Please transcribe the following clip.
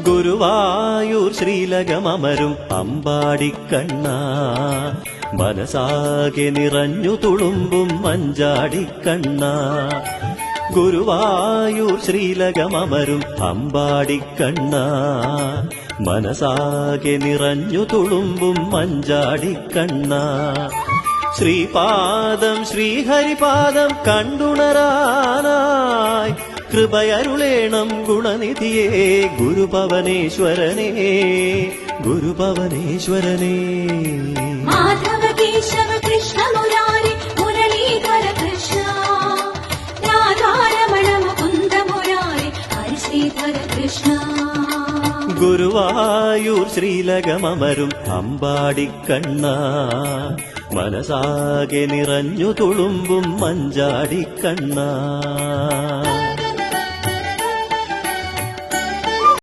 ഗുരുവായൂർ ശ്രീലകമമരും അമ്പാടിക്കണ്ണ മനസാകെ നിറഞ്ഞു തുളുമ്പും മഞ്ചാടിക്കണ്ണ ഗുരുവായൂർ ശ്രീലകമമരും അമ്പാടിക്കണ്ണ മനസാകെ നിറഞ്ഞു തുളുമ്പും മഞ്ചാടിക്കണ്ണ ശ്രീപാദം ശ്രീഹരിപാദം കണ്ടുണരാനായി കൃപയരുളേണം ഗുണനിധിയേ ഗുരുപവനേശ്വരനേ ഗുരുപവനേശ്വരനേ. മാധവ കേശവ കൃഷ്ണ മുരാരി മുരളീധര കൃഷ്ണ രാധാരമണ മുകുന്ദ മുരാരി ഹരിശ്രീധര കൃഷ്ണ ഗുരുവായൂർ ശ്രീലകമമരും അമ്പാടിക്കണ്ണ മനസാകെ നിറഞ്ഞു തുളുമ്പും മഞ്ചാടിക്കണ്ണ.